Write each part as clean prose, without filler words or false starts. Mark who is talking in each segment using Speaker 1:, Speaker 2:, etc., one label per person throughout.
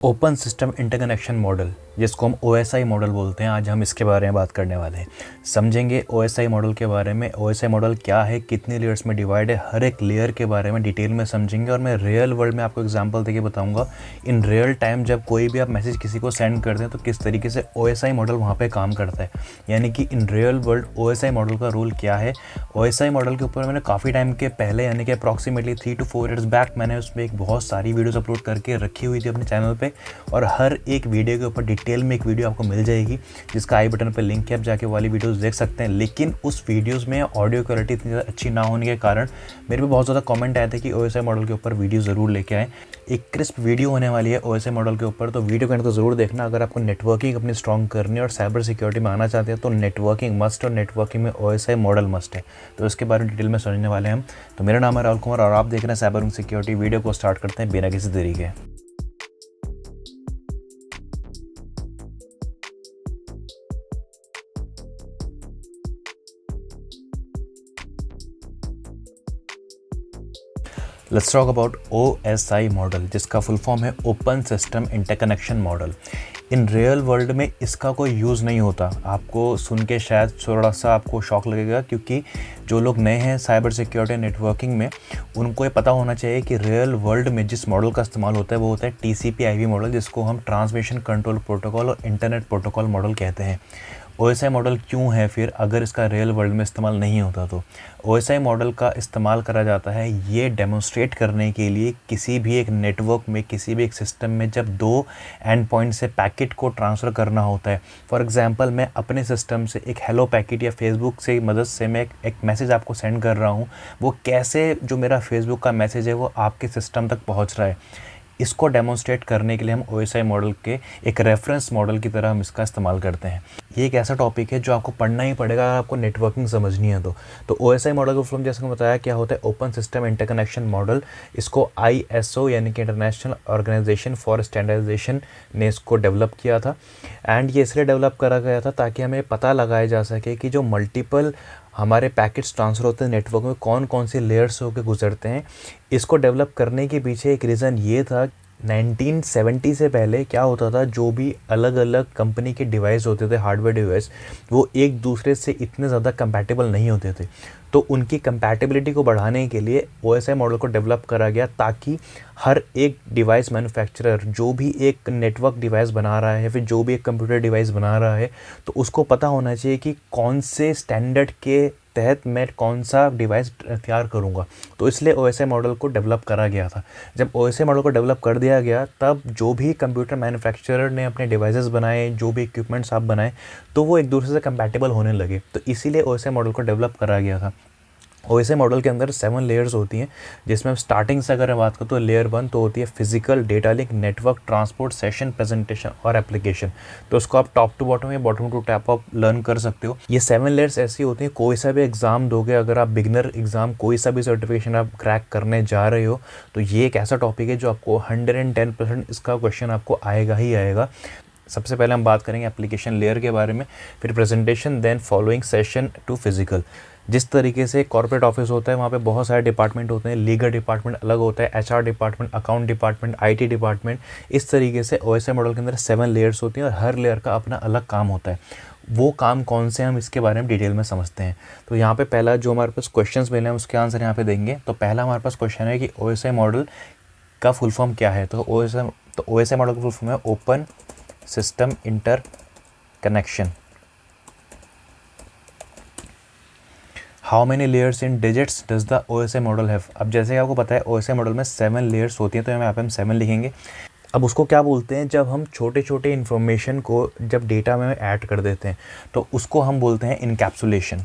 Speaker 1: Open system interconnection model, जिसको हम OSI model बोलते हैं, आज हम इसके बारे में बात करने वाले हैं। समझेंगे ओएसआई मॉडल के बारे में, ओएसआई मॉडल क्या है, कितनी लेयर्स में डिवाइड है, हर एक लेयर के बारे में डिटेल में समझेंगे। और मैं रियल वर्ल्ड में आपको एग्जांपल देके बताऊंगा इन रियल टाइम, जब कोई भी आप मैसेज किसी को सेंड करते हैं तो किस तरीके से ओएसआई मॉडल वहाँ पर काम करता है। यानी कि in real world OSI model का रोल क्या है। ओएसआई मॉडल के ऊपर मैंने काफ़ी टाइम के पहले, यानी कि अप्रॉक्सीमेटली 3 to 4 ईयर्स बैक, मैंने उसमें एक बहुत सारी वीडियोज़ अपलोड करके रखी हुई थी अपने चैनल पर। और हर एक वीडियो के ऊपर डिटेल में एक वीडियो आपको मिल जाएगी, जिसका आई बटन पर लिंक है, आप जाके वाली वीडियोस देख सकते हैं। लेकिन उस वीडियोस में ऑडियो क्वालिटी इतनी ज़्यादा अच्छी ना होने के कारण मेरे पे बहुत ज़्यादा कमेंट आए थे कि ओएसआई मॉडल के ऊपर वीडियो ज़रूर लेके आएँ। एक क्रिस्प वीडियो होने वाली है ओएसआई मॉडल के ऊपर, तो वीडियो करने तो ज़रूर देखना। अगर आपको नेटवर्किंग अपनी स्ट्रॉन्ग करनी है और साइबर सिक्योरिटी में आना चाहते हैं तो नेटवर्किंग मस्ट, और नेटवर्किंग में ओएसआई मॉडल मस्ट है। तो इसके बारे में डिटेल में समझने वाले हैं हम। तो मेरा नाम है राहुल कुमार और आप देख रहे हैं साइबर सिक्योरिटी। वीडियो को स्टार्ट करते हैं बिना किसी देरी के। Let's talk about OSI model, जिसका फुल फॉर्म है open system interconnection model. In real world में इसका कोई यूज़ नहीं होता। आपको सुन के शायद थोड़ा सा आपको शॉक लगेगा, क्योंकि जो लोग नए हैं साइबर सिक्योरिटी नेटवर्किंग में, उनको ये पता होना चाहिए कि रियल वर्ल्ड में जिस मॉडल का इस्तेमाल होता है वो होता है TCP/IP मॉडल, जिसको हम ट्रांसमिशन कंट्रोल प्रोटोकॉल और इंटरनेट प्रोटोकॉल मॉडल कहते हैं। OSI मॉडल क्यों है फिर, अगर इसका रियल वर्ल्ड में इस्तेमाल नहीं होता तो? OSI मॉडल का इस्तेमाल करा जाता है ये डेमोन्स्ट्रेट करने के लिए, किसी भी एक नेटवर्क में, किसी भी एक सिस्टम में जब दो एंड पॉइंट से पैकेट को ट्रांसफ़र करना होता है। फॉर एग्जांपल, मैं अपने सिस्टम से एक हेलो पैकेट या फेसबुक से मदद से मैं एक मैसेज आपको सेंड कर रहा हूँ, वो कैसे जो मेरा फेसबुक का मैसेज है वो आपके सिस्टम तक पहुँच रहा है, इसको डेमोन्स्ट्रेट करने के लिए हम OSI मॉडल के एक रेफरेंस मॉडल की तरह हम इसका इस्तेमाल करते हैं। ये एक ऐसा टॉपिक है जो आपको पढ़ना ही पड़ेगा अगर आपको नेटवर्किंग समझनी है तो OSI मॉडल का फुल, जैसे मैं बताया, क्या होता है ओपन सिस्टम इंटरकनेक्शन मॉडल। इसको ISO यानी कि इंटरनेशनल ऑर्गेनाइजेशन फॉर स्टैंडर्डाइजेशन ने इसको डेवलप किया था। एंड ये इसलिए डेवलप करा गया था ताकि हमें पता लगाया जा सके कि जो मल्टीपल हमारे पैकेट्स ट्रांसफ़र होते हैं नेटवर्क में, कौन कौन से लेयर्स होकर गुजरते हैं। इसको डेवलप करने के पीछे एक रीज़न ये था, 1970 से पहले क्या होता था, जो भी अलग अलग कंपनी के डिवाइस होते थे, हार्डवेयर डिवाइस, वो एक दूसरे से इतने ज़्यादा कंपैटिबल नहीं होते थे। तो उनकी कंपैटिबिलिटी को बढ़ाने के लिए OSI मॉडल को डेवलप करा गया, ताकि हर एक डिवाइस मैन्युफैक्चरर जो भी एक नेटवर्क डिवाइस बना रहा है, फिर जो भी एक कंप्यूटर डिवाइस बना रहा है, तो उसको पता होना चाहिए कि कौन से स्टैंडर्ड के तहत मैं कौन सा डिवाइस तैयार करूंगा। तो इसलिए OSI मॉडल को डेवलप करा गया था। जब OSI मॉडल को डेवलप कर दिया गया, तब जो भी कंप्यूटर मैन्युफैक्चरर ने अपने डिवाइसेस बनाए, जो भी इक्विपमेंट्स आप बनाए, तो वो एक दूसरे से कंपैटिबल होने लगे। तो इसीलिए OSI मॉडल को डेवलप करा गया था। OSI मॉडल के अंदर 7 लेयर्स होती हैं, जिसमें स्टार्टिंग से अगर मैं बात करूँ तो लेयर 1 तो होती है physical, data link, network, transport, session, presentation और एप्लीकेशन। तो उसको आप टॉप टू बॉटम या बॉटम टू टॉप आप लर्न कर सकते हो। ये 7 लेयर्स ऐसी होती हैं, कोई सा भी एग्जाम दोगे, अगर आप बिगनर एग्जाम कोई सा भी सर्टिफिकेशन आप क्रैक करने जा रहे हो, तो ये एक ऐसा टॉपिक है जो आपको 110% इसका क्वेश्चन आपको आएगा ही आएगा। सबसे पहले हम बात करेंगे एप्लीकेशन लेयर के बारे में, फिर presentation, then following session to physical. जिस तरीके से कॉर्पोरेट ऑफिस होता है, वहाँ पे बहुत सारे डिपार्टमेंट होते हैं। लीगल डिपार्टमेंट अलग होता है, HR department, account department, IT department. इस तरीके से OSI मॉडल के अंदर 7 लेयर्स होती हैं और हर लेयर का अपना अलग काम होता है। वो काम कौन से, हम इसके बारे में डिटेल में समझते हैं। तो यहाँ पे पहला जो हमारे पास क्वेश्चंस मिले हैं उसके आंसर यहाँ पे देंगे। तो पहला हमारे पास क्वेश्चन है कि OSI मॉडल का फुल फॉर्म क्या है। तो OSI मॉडल का फुल फॉर्म है open system inter connection. How many layers in digits does the OSI model have. अब जैसे कि आपको पता है OSI मॉडल में 7 लेयर्स होती हैं, तो यहाँ पे हम 7 लिखेंगे। अब उसको क्या बोलते हैं, जब हम छोटे छोटे इन्फॉर्मेशन को जब डेटा में ऐड कर देते हैं तो उसको हम बोलते हैं इनकैप्सुलेशन।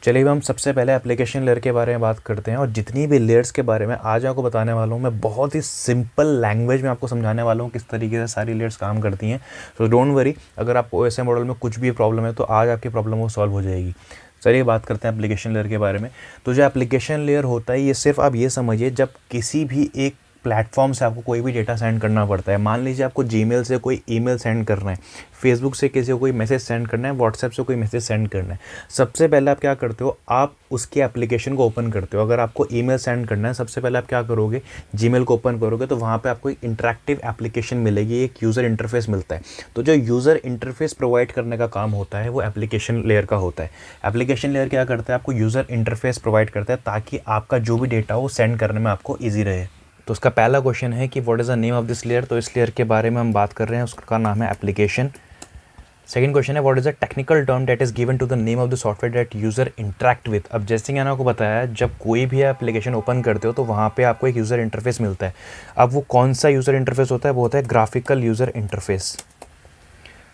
Speaker 1: चलिए हम सबसे पहले एप्लीकेशन लेयर के बारे में बात करते हैं, और जितनी भी लेयर्स के बारे में आज आपको बताने वाला हूँ मैं, बहुत ही सिंपल लैंग्वेज में आपको समझाने वाला हूँ किस तरीके से सारी लेयर्स काम करती हैं। सो डोंट वरी, अगर आपको OSI मॉडल में कुछ भी प्रॉब्लम है तो आज आपकी प्रॉब्लम वो सॉल्व हो जाएगी। चलिए बात करते हैं एप्लीकेशन लेयर के बारे में। तो जो एप्लीकेशन लेयर होता है, ये सिर्फ आप ये समझिए, जब किसी भी एक प्लेटफॉर्म से आपको कोई भी डेटा सेंड करना पड़ता है। मान लीजिए आपको जीमेल से कोई ईमेल सेंड करना है, फेसबुक से किसी को कोई मैसेज सेंड करना है, व्हाट्सएप से कोई मैसेज सेंड करना है। सबसे पहले आप क्या करते हो, आप उसकी एप्लीकेशन को ओपन करते हो। अगर आपको ईमेल सेंड करना है, सबसे पहले आप क्या करोगे, जीमेल को ओपन करोगे तो वहाँ पे आपको एक इंटरैक्टिव एप्लीकेशन मिलेगी, एक यूज़र इंटरफेस मिलता है। तो जो यूज़र इंटरफेस प्रोवाइड करने का काम होता है वो एप्लीकेशन लेयर का होता है। एप्लीकेशन लेयर क्या करता है, आपको यूज़र इंटरफेस प्रोवाइड करता है ताकि आपका जो भी डेटा हो सेंड करने में आपको ईजी रहे। तो उसका पहला क्वेश्चन है कि what is the name of this layer. तो इस लेयर के बारे में हम बात कर रहे हैं, उसका नाम है एप्लीकेशन। सेकंड क्वेश्चन है what is the technical term that is given to the name of the software that user interact with. अब जैसे कि मैंने आपको बताया, जब कोई भी एप्लीकेशन ओपन करते हो तो वहाँ पे आपको एक यूज़र इंटरफेस मिलता है। अब वो कौन सा यूज़र इंटरफेस होता है, वो होता है ग्राफिकल यूज़र इंटरफेस।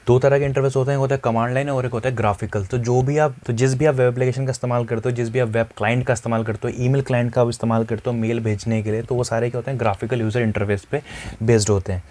Speaker 1: दो तरह के इंटरफेस होते हैं, होता है कमांड लाइन और एक होता है ग्राफिकल। तो जिस भी आप वेब एप्लीकेशन का इस्तेमाल करते हो, जिस भी आप वेब क्लाइंट का इस्तेमाल करते हो, ईमेल क्लाइंट का इस्तेमाल करते हो मेल भेजने के लिए, तो वो सारे क्या होते हैं, ग्राफिकल यूज़र इंटरफेस पे बेस्ड होते हैं।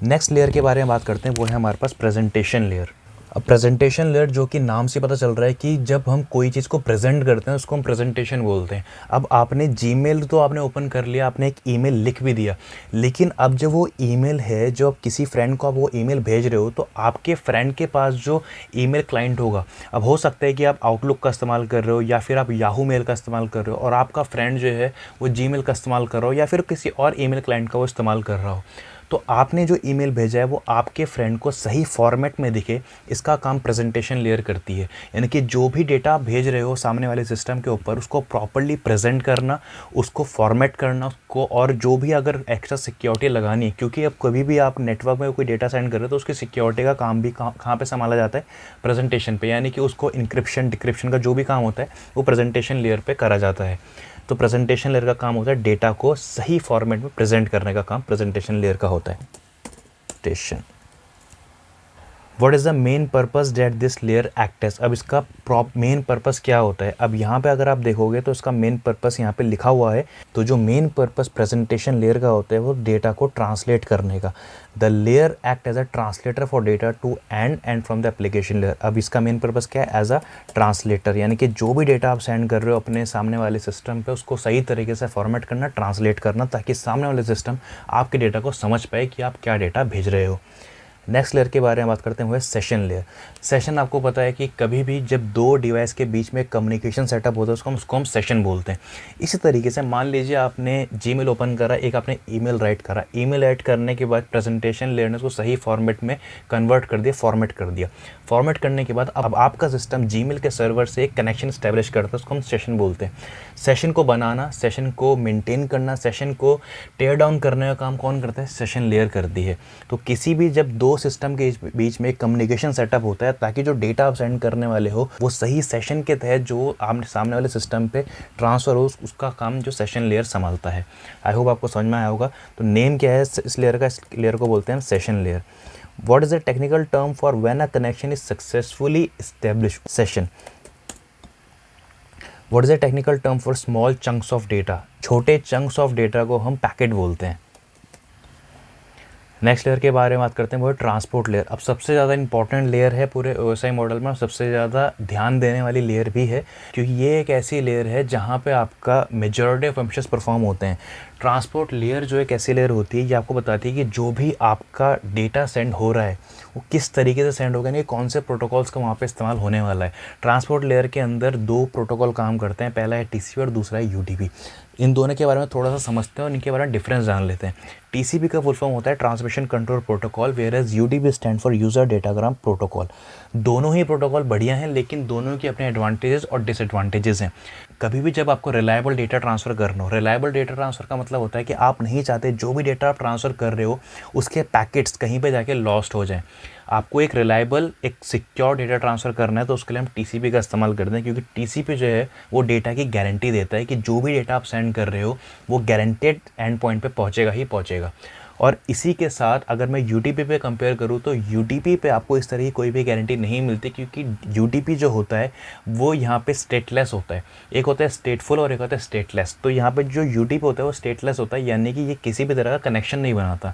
Speaker 1: नेक्स्ट लेयर के बारे में बात करते हैं, वो है हमारे पास प्रेजेंटेशन लेयर। अब प्रेजेंटेशन लेयर, जो कि नाम से पता चल रहा है कि जब हम कोई चीज़ को प्रेजेंट करते हैं उसको हम प्रेजेंटेशन बोलते हैं। अब आपने जीमेल तो आपने ओपन कर लिया, आपने एक ईमेल लिख भी दिया, लेकिन अब जब वो ईमेल है, जो आप किसी फ्रेंड को आप वो ईमेल भेज रहे हो, तो आपके फ्रेंड के पास जो ईमेल क्लाइंट होगा, अब हो सकता है कि आप आउटलुक का इस्तेमाल कर रहे हो या फिर आप याहू मेल का इस्तेमाल कर रहे हो और आपका फ्रेंड जो है वो जीमेल का इस्तेमाल कर रहा हो या फिर किसी और ईमेल क्लाइंट का वो इस्तेमाल कर रहा हो। तो आपने जो ईमेल भेजा है वो आपके फ्रेंड को सही फॉर्मेट में दिखे, इसका काम प्रेजेंटेशन लेयर करती है। यानी कि जो भी डेटा आप भेज रहे हो सामने वाले सिस्टम के ऊपर, उसको प्रॉपर्ली प्रेजेंट करना, उसको फॉर्मेट करना, उसको, और जो भी अगर एक्स्ट्रा सिक्योरिटी लगानी है, क्योंकि अब कभी भी आप नेटवर्क में कोई डेटा सेंड कर रहे हो तो उसकी सिक्योरिटी का काम भी कहाँ पे संभाला जाता है, प्रेजेंटेशन पे। यानी कि उसको इंक्रिप्शन डिक्रिप्शन का जो भी काम होता है वो प्रेजेंटेशन लेयर पे करा जाता है। तो प्रेजेंटेशन लेयर का काम होता है डेटा को सही फॉर्मेट में प्रेजेंट करने का काम प्रेजेंटेशन लेयर का होता है। Station what is the main purpose that this layer act as. अब इसका मेन पर्पस क्या होता है, अब यहाँ पे अगर आप देखोगे तो इसका मेन पर्पस यहाँ पे लिखा हुआ है। तो जो मेन पर्पस प्रेजेंटेशन लेयर का होता है वो डेटा को ट्रांसलेट करने का। The layer act as a translator for data to and from the application layer. अब इसका मेन पर्पस क्या है, एज अ ट्रांसलेटर, यानी कि जो भी डेटा आप सेंड कर रहे हो अपने सामने वाले सिस्टम पे, उसको सही तरीके से फॉर्मेट करना, ट्रांसलेट करना, ताकि सामने वाले सिस्टम आपके डेटा को समझ पाए कि आप क्या डेटा भेज रहे हो। नेक्स्ट लेयर के बारे में बात करते हैं, वो है सेशन लेयर। सेशन आपको पता है कि कभी भी जब दो डिवाइस के बीच में कम्युनिकेशन सेटअप होता है उसको हम सेशन बोलते हैं। इसी तरीके से मान लीजिए आपने जीमेल ओपन करा, एक आपने ईमेल राइट करा, ईमेल ऐड करने के बाद प्रेजेंटेशन लेयर ने उसको सही फॉर्मेट में कन्वर्ट कर दिया, फॉर्मेट कर दिया। फॉर्मेट करने के बाद अब आपका सिस्टम जीमेल के सर्वर से एक कनेक्शन स्टैब्लिश करता है, उसको हम सेशन बोलते हैं। सेशन को बनाना, सेशन को मेंटेन करना, सेशन को टेयर डाउन करने का काम कौन करता है, सेशन लेयर करती है। तो किसी भी जब दो सिस्टम के बीच में कम्युनिकेशन सेटअप होता है, ताकि जो डेटा आप सेंड करने वाले हो वो सही सेशन के तहत जो आप सामने वाले सिस्टम पे ट्रांसफ़र हो, उसका काम जो सेशन लेयर संभालता है। आई होप आपको समझ में आया होगा। तो नेम क्या है इस लेयर का, इस लेयर को बोलते हैं session layer. What is the technical term for when a connection is successfully established? Session. What is the technical term for small chunks of data? छोटे chunks of data को हम पैकेट बोलते हैं। नेक्स्ट लेयर के बारे में बात करते हैं, वो है ट्रांसपोर्ट लेयर। अब सबसे ज़्यादा इंपॉर्टेंट लेयर है पूरे OSI मॉडल में, सबसे ज़्यादा ध्यान देने वाली लेयर भी है, क्योंकि ये एक ऐसी लेयर है जहाँ पे आपका मेजॉरिटी ऑफ फंक्शंस परफॉर्म होते हैं। ट्रांसपोर्ट लेयर जो एक ऐसी लेयर होती है, ये आपको बताती है कि जो भी आपका डेटा सेंड हो रहा है वो किस तरीके से सेंड होगा, यानी कौन से प्रोटोकॉल्स का वहाँ पे इस्तेमाल होने वाला है। ट्रांसपोर्ट लेयर के अंदर दो प्रोटोकॉल काम करते हैं, पहला है TCP और दूसरा है UDP। इन दोनों के बारे में थोड़ा सा समझते हैं और इनके बारे में डिफरेंस जान लेते हैं। TCP का फुल फॉर्म होता है transmission control protocol, where as UDP stand for user datagram protocol. दोनों ही प्रोटोकॉल बढ़िया हैं, लेकिन दोनों के अपने एडवांटेजेस और डिसएडवांटेजेस हैं। कभी भी जब आपको रिलायबल डेटा ट्रांसफ़र करना हो, रिलायबल डेटा ट्रांसफ़र का मतलब होता है कि आप नहीं चाहते जो भी डेटा आप ट्रांसफ़र कर रहे हो उसके पैकेट्स कहीं पे जाके लॉस्ट हो जाएं। आपको एक रिलायबल, एक सिक्योर डेटा ट्रांसफ़र करना है, तो उसके लिए हम TCP का इस्तेमाल करते हैं, क्योंकि TCP जो है वो डेटा की गारंटी देता है कि जो भी डेटा आप सेंड कर रहे हो वो गारंटेड एंड पॉइंट पे पहुंचेगा ही पहुंचेगा। और इसी के साथ अगर मैं यूडीपी पे कंपेयर करूँ तो यूडीपी पे आपको इस तरह की कोई भी गारंटी नहीं मिलती, क्योंकि यूडीपी जो होता है वो यहाँ पे स्टेटलेस होता है। एक होता है स्टेटफुल और एक होता है स्टेटलेस। तो यहाँ पे जो यूडीपी होता है वो स्टेटलेस होता है, यानी कि ये किसी भी तरह का कनेक्शन नहीं बनाता।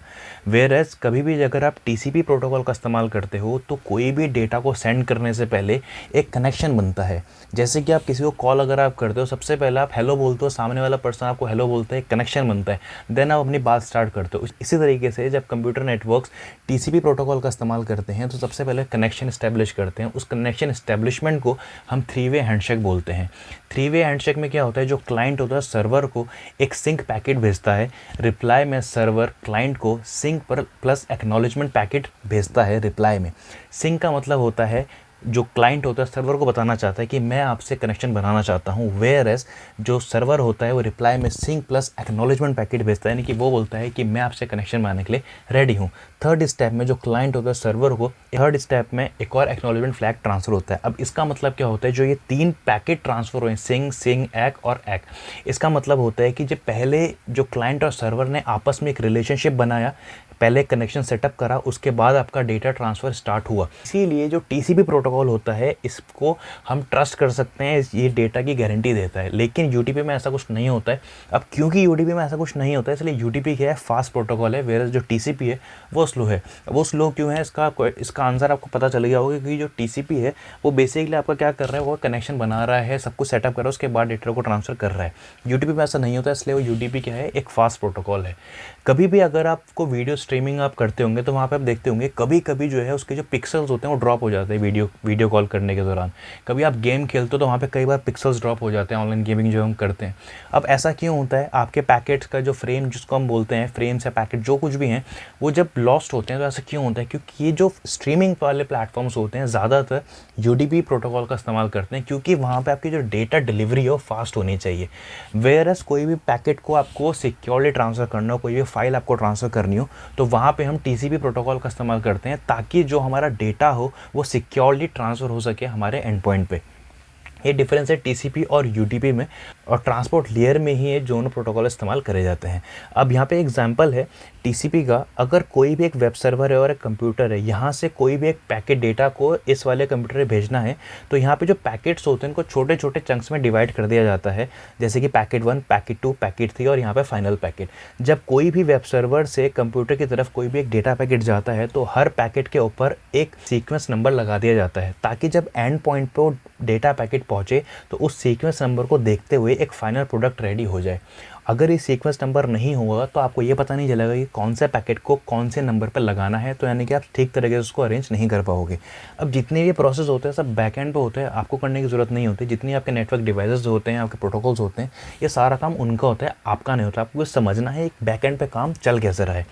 Speaker 1: वेयर एज कभी भी अगर आप टीसीपी प्रोटोकॉल का इस्तेमाल करते हो तो कोई भी डेटा को सेंड करने से पहले एक कनेक्शन बनता है। जैसे कि आप किसी को कॉल अगर आप करते हो, सबसे पहले आप हेलो बोलते हो, सामने वाला पर्सन आपको हेलो बोलता है, एक कनेक्शन बनता है, देन आप अपनी बात स्टार्ट करते हो। इसी तरीके से जब कंप्यूटर नेटवर्क्स टीसीपी प्रोटोकॉल का इस्तेमाल करते हैं तो सबसे पहले कनेक्शन इस्टेब्लिश करते हैं। उस कनेक्शन इस्टेब्लिशमेंट को हम 3-वे हैंडशेक बोलते हैं। 3-वे हैंडशेक में क्या होता है, जो क्लाइंट होता है सर्वर को एक सिंक पैकेट भेजता है, रिप्लाई में सर्वर क्लाइंट को सिंक पर प्लस एक्नॉलेजमेंट पैकेट भेजता है रिप्लाई में। सिंक का मतलब होता है जो क्लाइंट होता है सर्वर को बताना चाहता है कि मैं आपसे कनेक्शन बनाना चाहता हूँ, वेयर एज जो सर्वर होता है वो रिप्लाई में सिंक प्लस एक्नॉलेजमेंट पैकेट भेजता है, यानी कि वो बोलता है कि मैं आपसे कनेक्शन बनाने के लिए रेडी हूँ। थर्ड स्टेप में जो क्लाइंट होता है सर्वर को, थर्ड स्टेप में एक और एक्नॉलेजमेंट फ्लैग ट्रांसफर होता है। अब इसका मतलब क्या होता है, जो ये 3 पैकेट ट्रांसफर हुए सिंग एक और एक, इसका मतलब होता है कि जब पहले जो क्लाइंट और सर्वर ने आपस में एक रिलेशनशिप बनाया, पहले कनेक्शन सेटअप करा, उसके बाद आपका डेटा ट्रांसफ़र स्टार्ट हुआ। इसीलिए जो टीसीपी प्रोटोकॉल होता है इसको हम ट्रस्ट कर सकते हैं, ये डेटा की गारंटी देता है। लेकिन यूडीपी में ऐसा कुछ नहीं होता है। अब क्योंकि यूडीपी में ऐसा कुछ नहीं होता है इसलिए यूडीपी क्या है, फास्ट प्रोटोकॉल है, वेयर जो टीसीपी है वो स्लो है। वो स्लो क्यों है, इसका आंसर आपको पता चल गया होगा, क्योंकि जो टीसीपी है वो बेसिकली आपका क्या कर रहा है, वो कनेक्शन बना रहा है, सब कुछ सेटअप कर रहा है, उसके बाद डेटा को ट्रांसफ़र कर रहा है। यूडीपी में ऐसा नहीं होता, इसलिए वो यूडीपी क्या है, एक फास्ट प्रोटोकॉल है। कभी भी अगर आपको वीडियो स्ट्रीमिंग आप करते होंगे तो वहाँ पे आप देखते होंगे कभी कभी जो है उसके जो पिक्सल्स होते हैं वो ड्रॉप हो जाते हैं वीडियो कॉल करने के दौरान। कभी आप गेम खेलते हो तो वहाँ पे कई बार पिक्सल्स ड्रॉप हो जाते हैं, ऑनलाइन गेमिंग जो हम करते हैं। अब ऐसा क्यों होता है, आपके पैकेट्स का जो फ्रेम जिसको हम बोलते हैं, फ्रेम्स या पैकेट जो कुछ भी हैं, वो जब लॉस्ट होते हैं तो ऐसा क्यों होता है, क्योंकि ये जो स्ट्रीमिंग वाले प्लेटफॉर्म्स होते हैं ज़्यादातर यूडीपी प्रोटोकॉल का इस्तेमाल करते हैं, क्योंकि वहाँ पर आपकी जो डेटा डिलीवरी है वो फास्ट होनी चाहिए। वेयर एज कोई भी पैकेट को आपको सिक्योरली ट्रांसफ़र करना हो, कोई भी फाइल आपको ट्रांसफ़र करनी हो, तो वहाँ पे हम टीसीपी प्रोटोकॉल का इस्तेमाल करते हैं, ताकि जो हमारा डेटा हो वो सिक्योरली ट्रांसफ़र हो सके हमारे एंड पॉइंट पे। ये डिफरेंस है टीसीपी और यूडीपी में, और ट्रांसपोर्ट लेयर में ही ये दोनों प्रोटोकॉल इस्तेमाल करे जाते हैं। अब यहाँ पे एग्जांपल है टीसीपी का, अगर कोई भी एक वेब सर्वर है और एक कंप्यूटर है, यहाँ से कोई भी एक पैकेट डेटा को इस वाले कंप्यूटर में भेजना है, तो यहाँ पे जो पैकेट्स होते हैं उनको छोटे छोटे चंक्स में डिवाइड कर दिया जाता है, जैसे कि पैकेट 1, पैकेट 2, पैकेट 3 और यहाँ पे फाइनल पैकेट। जब कोई भी वेब सर्वर से कंप्यूटर की तरफ कोई भी एक डेटा पैकेट जाता है तो हर पैकेट के ऊपर एक सीक्वेंस नंबर लगा दिया जाता है, ताकि जब एंड पॉइंट पर डेटा पैकेट पहुँचे तो उस सीक्वेंस नंबर को देखते हुए एक फाइनल प्रोडक्ट रेडी हो जाए। अगर ये सीक्वेंस नंबर नहीं होगा तो आपको ये पता नहीं चलेगा कि कौन से पैकेट को कौन से नंबर पर लगाना है, तो यानी कि आप ठीक तरीके से उसको अरेंज नहीं कर पाओगे। अब जितने ये प्रोसेस होते हैं सब बैक एंड पे होते हैं, आपको करने की ज़रूरत नहीं होती। जितनी आपके नेटवर्क डिवाइसेस होते हैं, आपके प्रोटोकॉल्स होते हैं, ये सारा काम उनका होता है, आपका नहीं होता। आपको समझना है एक बैक एंड पे काम चल कैसे रहा है।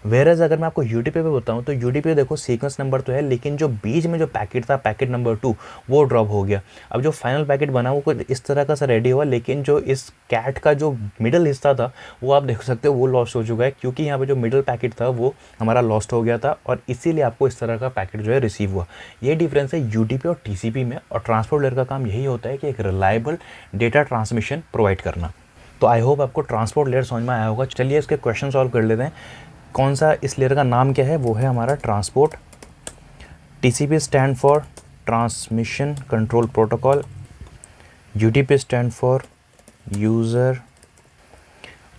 Speaker 1: वेरएज अगर मैं आपको यूडीपी पे बताऊँ तो यूडीपी देखो सीक्वेंस नंबर तो है, लेकिन जो बीच में जो पैकेट था, पैकेट नंबर 2, वो ड्रॉप हो गया। अब जो फाइनल पैकेट बना वो कुछ इस तरह का सा रेडी हुआ, लेकिन जो इस कैट का जो मिडल हिस्सा था वो आप देख सकते हो वो लॉस्ट हो चुका है, क्योंकि यहाँ पे जो मिडिल पैकेट था वो हमारा लॉस्ट हो गया था, और इसीलिए आपको इस तरह का पैकेट जो है रिसीव हुआ। ये डिफरेंस है यूडीपी और टीसीपी में, और ट्रांसपोर्ट लेयर का काम यही होता है कि एक रिलायबल डेटा ट्रांसमिशन प्रोवाइड करना। तो आई होप आपको ट्रांसपोर्ट लेयर समझ में आया होगा। चलिए इसके क्वेश्चन सॉल्व कर लेते हैं। कौन सा इस लेयर का नाम क्या है, वो है हमारा transport. TCP stand for transmission control protocol, UDP stand for user.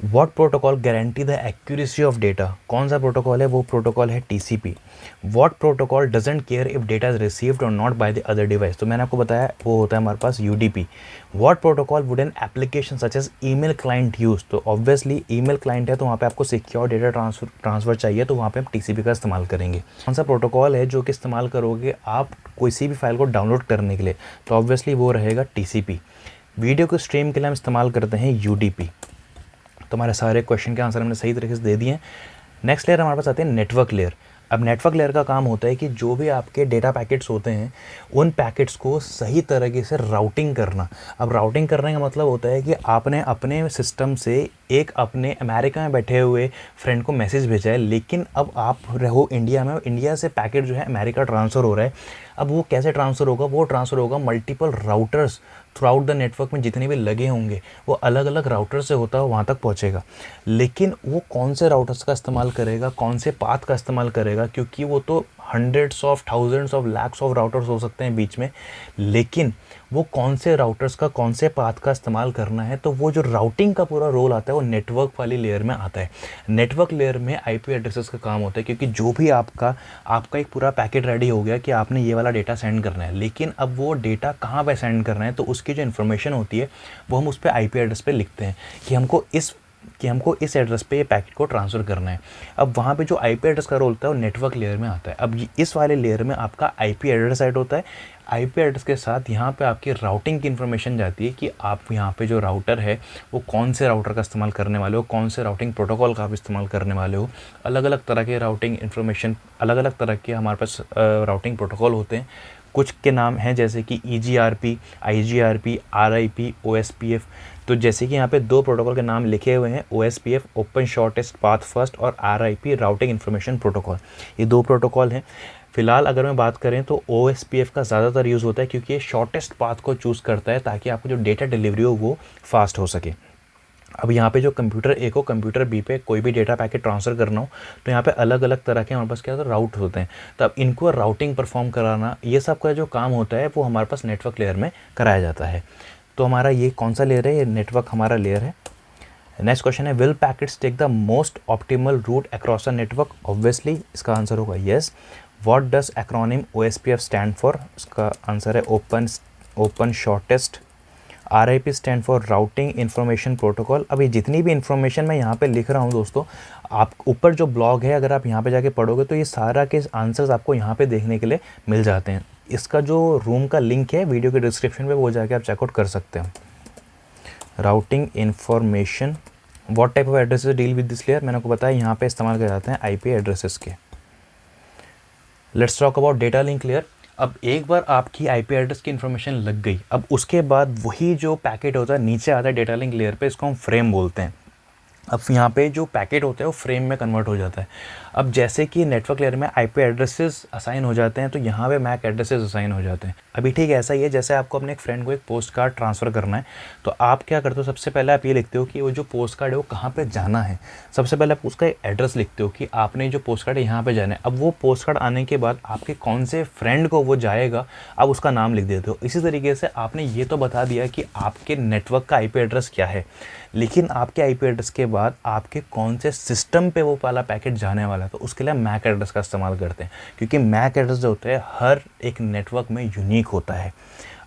Speaker 1: What protocol guarantee the accuracy of data, कौन सा प्रोटोकॉल है, वो प्रोटोकॉल है TCP. What protocol doesn't care if data is received और not by the other device, तो मैंने आपको बताया वो होता है हमारे पास UDP. What protocol would an application such as email client use, तो ऑब्वियसली ईमेल क्लाइंट है तो वहाँ पे आपको सिक्योर डेटा ट्रांसफर चाहिए, तो वहाँ पे हम टीसीपी का इस्तेमाल करेंगे। कौन सा प्रोटोकॉल है जो कि इस्तेमाल करोगे आप कोई भी फाइल को डाउनलोड करने के लिए, तो ऑब्वियसली वो रहेगा टीसीपी। वीडियो को स्ट्रीम के लिए हम इस्तेमाल करते हैं यूडीपी। तो हमारे सारे क्वेश्चन के आंसर हमने सही तरीके से दे दिए हैं। नेक्स्ट लेयर हमारे पास आते हैं नेटवर्क लेयर। अब नेटवर्क लेयर का काम होता है कि जो भी आपके डेटा पैकेट्स होते हैं उन पैकेट्स को सही तरीके से राउटिंग करना। अब राउटिंग करने का मतलब होता है कि आपने अपने सिस्टम से एक अपने अमेरिका में बैठे हुए फ्रेंड को मैसेज भेजा है, लेकिन अब आप रहो इंडिया में, इंडिया से पैकेट जो है अमेरिका ट्रांसफ़र हो रहा है। अब वो कैसे ट्रांसफ़र होगा? वो ट्रांसफ़र होगा multiple routers through out the network में जितने भी लगे होंगे वो अलग अलग राउटर से होता है वहाँ तक पहुँचेगा। लेकिन वो कौन से राउटर्स का इस्तेमाल करेगा, कौन से पाथ का इस्तेमाल करेगा, क्योंकि वो तो hundreds of thousands of lakhs of routers हो सकते हैं बीच में, लेकिन वो कौन से राउटर्स का कौन से पाथ का इस्तेमाल करना है, तो वो जो राउटिंग का पूरा रोल आता है वो नेटवर्क वाली लेयर में आता है। नेटवर्क लेयर में आईपी एड्रेसेस का काम होता है, क्योंकि जो भी आपका एक पूरा पैकेट रेडी हो गया कि आपने ये वाला डेटा सेंड करना है, लेकिन अब वो डेटा कहाँ पे सेंड करना है, तो उसकी जो इन्फॉर्मेशन होती है वो हम उस पर आईपी एड्रेस पे लिखते हैं कि हमको इस एड्रेस पे ये पैकेट को ट्रांसफ़र करना है। अब वहाँ पे जो आईपी एड्रेस का रोल होता है वो नेटवर्क लेयर में आता है। अब इस वाले लेयर में आपका आईपी एड्रेस ऐड होता है। आईपी एड्रेस के साथ यहाँ पे आपकी राउटिंग की इन्फॉर्मेशन जाती है कि आप यहाँ पे जो राउटर है वो कौन से राउटर का इस्तेमाल करने वाले हो, कौन से राउटिंग प्रोटोकॉल का आप इस्तेमाल करने वाले हो। अलग अलग तरह के राउटिंग इन्फॉर्मेशन, अलग अलग तरह के हमारे पास राउटिंग प्रोटोकॉल होते हैं। कुछ के नाम हैं जैसे कि EGRP, IGRP, RIP, OSPF। तो जैसे कि यहाँ पे 2 प्रोटोकॉल के नाम लिखे हुए हैं, OSPF open shortest path first और RIP राउटिंग इन्फॉर्मेशन प्रोटोकॉल। ये 2 प्रोटोकॉल हैं। फिलहाल अगर मैं बात करें तो OSPF का ज़्यादातर यूज़ होता है, क्योंकि ये शॉर्टेस्ट पाथ को चूज़ करता है ताकि आपको जो डेटा डिलीवरी हो वो फास्ट हो सके। अब यहाँ पे जो कंप्यूटर ए को कंप्यूटर बी पे कोई भी डेटा पैकेट ट्रांसफ़र करना हो तो यहाँ पे अलग अलग तरह के हमारे पास क्या होता है, राउट होते हैं। तो अब इनको राउटिंग परफॉर्म कराना, ये सब का जो काम होता है वो हमारे पास नेटवर्क लेयर में कराया जाता है। तो हमारा ये कौन सा लेयर है? ये नेटवर्क हमारा लेयर है। नेक्स्ट क्वेश्चन है, will packets take the most optimal route across a network? Obviously इसका आंसर होगा yes. What does acronym OSPF stand for? इसका आंसर है open shortest. RIP stand for routing information protocol. अब ये जितनी भी इन्फॉर्मेशन मैं यहाँ पे लिख रहा हूँ दोस्तों, आप ऊपर जो ब्लॉग है अगर आप यहाँ पे जाके पढ़ोगे तो ये सारा के आंसर्स आपको यहाँ पे देखने के लिए मिल जाते हैं। इसका जो रूम का लिंक है वीडियो के डिस्क्रिप्शन में, वो जाके आप चेकआउट कर सकते हैं। Routing information, what type of addresses deal with this layer? मैंने आपको बताया यहाँ पे इस्तेमाल किए जाते हैं IP एड्रेसेस के। Let's talk about data link layer. अब एक बार आपकी IP एड्रेस की इन्फॉर्मेशन लग गई, अब उसके बाद वही जो पैकेट होता है नीचे आता है डेटा लिंक लेयर पे, इसको हम फ्रेम बोलते हैं। अब यहाँ पे जो पैकेट होता है वो फ्रेम में कन्वर्ट हो जाता है। अब जैसे कि नेटवर्क लेयर में IP एड्रेसेस असाइन हो जाते हैं तो यहाँ पे MAC एड्रेसेस असाइन हो जाते हैं। अभी ठीक ऐसा ही है, जैसे आपको अपने एक फ्रेंड को एक पोस्ट कार्ड ट्रांसफ़र करना है तो आप क्या करते हो, सबसे पहले आप ये लिखते हो कि वो जो पोस्ट कार्ड है वो कहाँ पे जाना है। सबसे पहले आप उसका एड्रेस लिखते हो कि आपने जो पोस्ट कार्ड है यहाँ पे जाना है। अब वो पोस्ट कार्ड आने के बाद आपके कौन से फ्रेंड को वो जाएगा, आप उसका नाम लिख देते हो। इसी तरीके से आपने ये तो बता दिया कि आपके नेटवर्क का IP एड्रेस क्या है, लेकिन आपके IP एड्रेस के बाद आपके कौन से सिस्टम पे वो वाला पैकेट जाने वाला है, तो उसके लिए MAC एड्रेस का इस्तेमाल करते हैं, क्योंकि MAC एड्रेस जो होता है हर एक नेटवर्क में यूनिक होता है।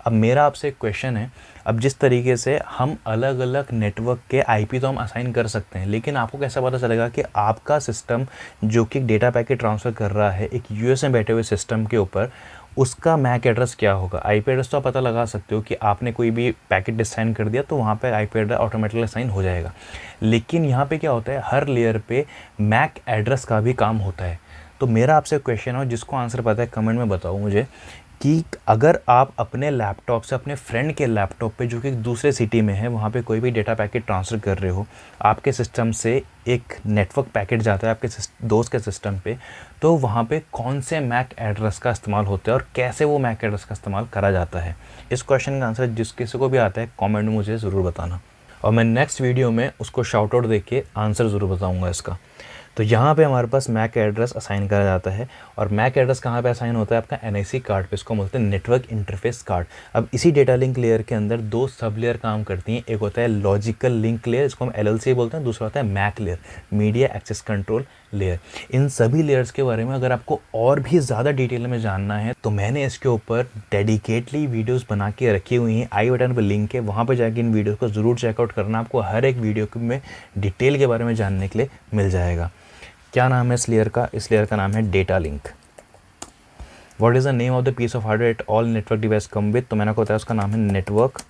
Speaker 1: अब मेरा आपसे एक क्वेश्चन है, अब जिस तरीके से हम अलग अलग नेटवर्क के IP तो हम असाइन कर सकते हैं, लेकिन आपको कैसा पता चलेगा कि आपका सिस्टम जो कि डेटा पैकेट ट्रांसफ़र कर रहा है एक US में बैठे हुए सिस्टम के ऊपर, उसका MAC एड्रेस क्या होगा? IP एड्रेस तो आप पता लगा सकते हो कि आपने कोई भी पैकेट असाइन कर दिया तो वहाँ पे IP एड्रेस ऑटोमेटिकली असाइन हो जाएगा। लेकिन यहाँ पे क्या होता है, हर लेयर पे MAC एड्रेस का भी काम होता है। तो मेरा आपसे क्वेश्चन है, जिसको आंसर पता है कमेंट में बताओ मुझे, कि अगर आप अपने लैपटॉप से अपने फ्रेंड के लैपटॉप पे जो कि दूसरे सिटी में है वहाँ पे कोई भी डेटा पैकेट ट्रांसफ़र कर रहे हो, आपके सिस्टम से एक नेटवर्क पैकेट जाता है आपके दोस्त के सिस्टम पे, तो वहाँ पे कौन से MAC एड्रेस का इस्तेमाल होता है और कैसे वो MAC एड्रेस का इस्तेमाल करा जाता है? इस क्वेश्चन का आंसर जिस किसी को भी आता है कॉमेंट में मुझे ज़रूर बताना, और मैं नेक्स्ट वीडियो में उसको शाउट आउट दे के आंसर ज़रूर बताऊँगा इसका। तो यहाँ पे हमारे पास MAC एड्रेस असाइन करा जाता है, और MAC एड्रेस कहाँ पे असाइन होता है? आपका NIC कार्ड पे, इसको बोलते हैं नेटवर्क इंटरफेस कार्ड। अब इसी डेटा लिंक लेयर के अंदर 2 सब लेयर काम करती हैं। एक होता है लॉजिकल लिंक लेयर, इसको हम LLC बोलते हैं, दूसरा होता है MAC layer, media access control layer. इन सभी लेयर्स के बारे में अगर आपको और भी ज़्यादा डिटेल में जानना है तो मैंने इसके ऊपर डेडिकेटली वीडियोस बना के रखी हुई हैं। आई बटन पर लिंक है, वहाँ पर जाके इन वीडियोस को ज़रूर चेकआउट करना। आपको हर एक वीडियो में डिटेल के बारे में जानने के लिए मिल जाएगा। क्या नाम है इस लेयर का? इस लेयर का नाम है data link. What is the name of the piece of hardware at all network device come with? तो मैंने आपको बताया उसका नाम है network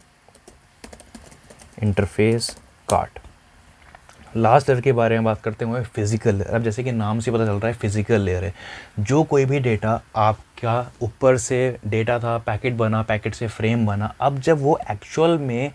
Speaker 1: interface card. Last layer के बारे में बात करते हुए फिजिकल लेयर। अब जैसे कि नाम से पता चल रहा है फिजिकल लेयर है। जो कोई भी डेटा आपका ऊपर से डेटा था, पैकेट बना, पैकेट से फ्रेम बना, अब जब वो एक्चुअल में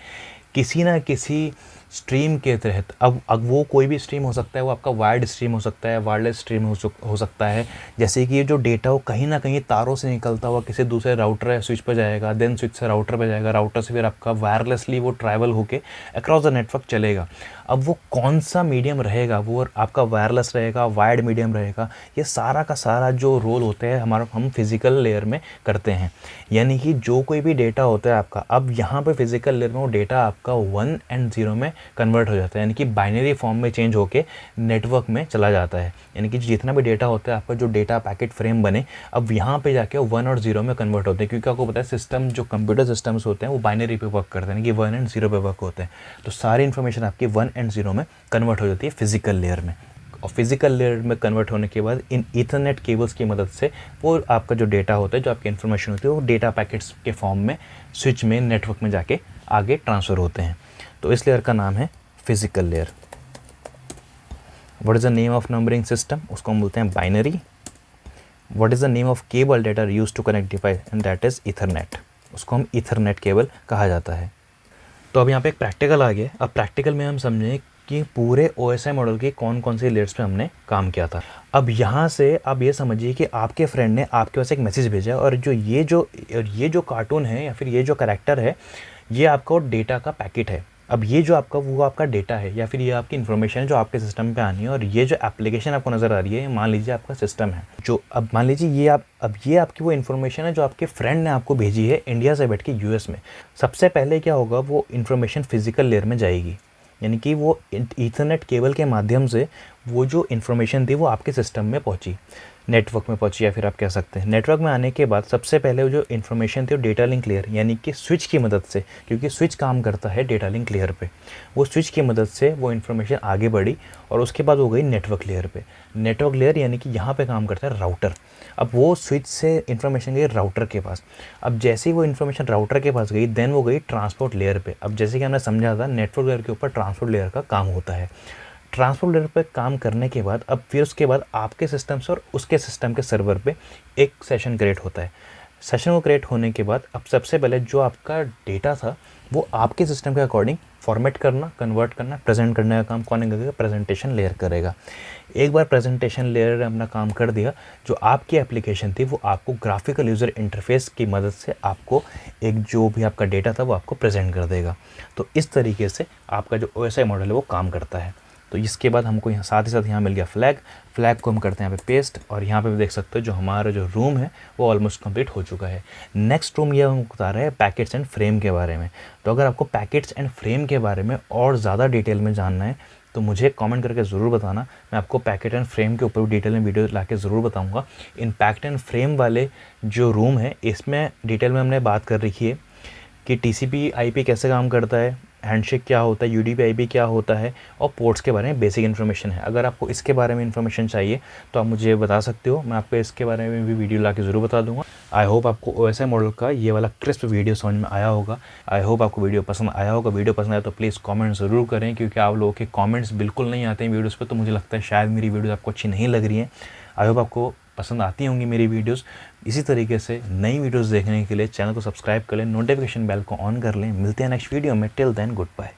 Speaker 1: किसी ना किसी स्ट्रीम के तहत, अब वो कोई भी स्ट्रीम हो सकता है, वो आपका वायर्ड स्ट्रीम हो सकता है, वायरलेस स्ट्रीम हो सकता है। जैसे कि ये जो डेटा हो कहीं ना कहीं तारों से निकलता हुआ किसी दूसरे राउटर या स्विच पर जाएगा, देन स्विच से राउटर पर जाएगा, राउटर से फिर आपका वायरलेसली वो ट्रैवल होके अक्रॉस द नेटवर्क चलेगा। अब वो कौन सा मीडियम रहेगा, वो आपका वायरलेस रहेगा, वायर्ड मीडियम रहेगा, ये सारा का सारा जो रोल होते हैं हम फिजिकल लेयर में करते हैं। यानी कि जो कोई भी डेटा होता है आपका, अब यहाँ पे फिजिकल लेयर में वो डेटा आपका 1 and 0 में कन्वर्ट हो जाता है, यानी कि बाइनरी फॉर्म में चेंज होके नेटवर्क में चला जाता है। यानी कि जितना भी डेटा होता है आपका, जो डेटा पैकेट फ्रेम बने, अब यहाँ पे जाके 1 और 0 में कन्वर्ट होते हैं, क्योंकि आपको पता है सिस्टम, जो कंप्यूटर सिस्टम्स होते हैं वो बाइनरी पे वर्क करते हैं, यानी कि 1 and 0 पे वर्क होते हैं। तो सारी इन्फॉर्मेशन आपकी 1 and 0 में कन्वर्ट हो जाती है फिजिकल लेयर में। और फिजिकल लेयर में कन्वर्ट होने के बाद इन ईथरनेट केबल्स की मदद से वो आपका जो डेटा होता है, जो आपकी इन्फॉर्मेशन होती है, वो डेटा पैकेट्स के फॉर्म में स्विच में नेटवर्क में जाके आगे ट्रांसफ़र होते हैं। तो इस लेयर का नाम है physical layer. What is the name of numbering system? उसको हम बोलते हैं binary. What is the name of cable that are used to connect device? And that is ethernet. उसको हम ईथरनेट केबल कहा जाता है। तो अब यहाँ पे एक प्रैक्टिकल आ गया। अब प्रैक्टिकल में हम समझें कि पूरे OSI मॉडल के कौन कौन से लेयर्स पे हमने काम किया था। अब यहाँ से आप ये समझिए कि आपके फ्रेंड ने आपके पास एक मैसेज भेजा, और ये जो कार्टून है या फिर ये जो कैरेक्टर है, ये आपका डेटा का पैकेट है। अब ये जो आपका वो आपका डेटा है, या फिर ये आपकी इन्फॉर्मेशन है जो आपके सिस्टम पे आनी है। और ये जो एप्लीकेशन आपको नज़र आ रही है, मान लीजिए आपका सिस्टम है, जो अब मान लीजिए ये आपकी वो इन्फॉर्मेशन है जो आपके फ्रेंड ने आपको भेजी है इंडिया से बैठ के US में। सबसे पहले क्या होगा, वो इन्फॉर्मेशन फिजिकल लेयर में जाएगी, यानी कि वो ईथरनेट केबल के माध्यम से वो जो इन्फॉर्मेशन थी वो आपके सिस्टम में पहुंची, नेटवर्क में पहुंची, या फिर आप कह सकते हैं नेटवर्क में आने के बाद सबसे पहले वो जो इन्फॉर्मेशन थी वो डेटा लिंक लेयर, यानी कि स्विच की मदद से, क्योंकि स्विच काम करता है डेटा लिंक लेयर पे, वो स्विच की मदद से वो इन्फॉर्मेशन आगे बढ़ी, और उसके बाद हो गई नेटवर्क लेयर पे। नेटवर्क लेयर यानी कि यहाँ पे काम करता है राउटर। अब वो स्विच से इन्फॉर्मेशन गई राउटर के पास। अब जैसे ही वो इन्फॉर्मेशन राउटर के पास गई, देन वो गई ट्रांसपोर्ट लेयर पे। अब जैसे कि हमने समझा था, नेटवर्क लेयर के ऊपर ट्रांसपोर्ट लेयर का काम होता है। ट्रांसपोर्ट लेयर पे काम करने के बाद अब फिर उसके बाद आपके सिस्टम से और उसके सिस्टम के सर्वर पे एक सेशन क्रिएट होता है। सेशन को क्रिएट होने के बाद अब सबसे पहले जो आपका डेटा था वो आपके सिस्टम के अकॉर्डिंग फॉर्मेट करना, कन्वर्ट करना, प्रेजेंट करने का काम कौन करेगा? प्रेजेंटेशन लेयर करेगा। एक बार प्रेजेंटेशन लेयर ने अपना काम कर दिया, जो आपकी एप्लीकेशन थी वो आपको ग्राफिकल यूज़र इंटरफेस की मदद से आपको एक जो भी आपका डेटा था वो आपको प्रेजेंट कर देगा। तो इस तरीके से आपका जो OSI मॉडल है वो काम करता है। तो इसके बाद हमको यहाँ साथ ही साथ यहाँ मिल गया फ्लैग को हम करते हैं यहाँ पे पेस्ट, और यहाँ पे भी देख सकते हो जो हमारा जो रूम है वो ऑलमोस्ट कंप्लीट हो चुका है। नेक्स्ट रूम ये हमको बता रहा है पैकेट्स एंड फ्रेम के बारे में। तो अगर आपको पैकेट्स एंड फ्रेम के बारे में और ज़्यादा डिटेल में जानना है तो मुझे कमेंट करके ज़रूर बताना। मैं आपको पैकेट एंड फ्रेम के ऊपर डिटेल में वीडियो ला के ज़रूर बताऊँगा। इन पैकेट एंड फ्रेम वाले जो रूम है इसमें डिटेल में हमने बात कर रखी है कि TCP/IP कैसे काम करता है, हैंडशेक क्या होता है, UDP/IP क्या होता है, और पोर्ट्स के बारे में बेसिक इन्फॉर्मेशन है। अगर आपको इसके बारे में इन्फॉर्मेशन चाहिए तो आप मुझे बता सकते हो, मैं आपको इसके बारे में भी वीडियो ला के ज़रूर बता दूंगा। आई होप आपको OSI मॉडल का ये वाला क्रिस्प वीडियो समझ में आया होगा। आई होप आपको वीडियो पसंद आया होगा। वीडियो पसंद आया तो प्लीज़ कॉमेंट ज़रूर करें, क्योंकि आप लोगों के कॉमेंट्स बिल्कुल नहीं आते हैं वीडियोज़ पर, तो मुझे लगता है शायद मेरी वीडियो आपको अच्छी नहीं लग रही है। आई होप आपको पसंद आती होंगी मेरी वीडियोस। इसी तरीके से नई वीडियोस देखने के लिए चैनल को सब्सक्राइब कर लें, नोटिफिकेशन बेल को ऑन कर लें। मिलते हैं नेक्स्ट वीडियो में। Till then good bye.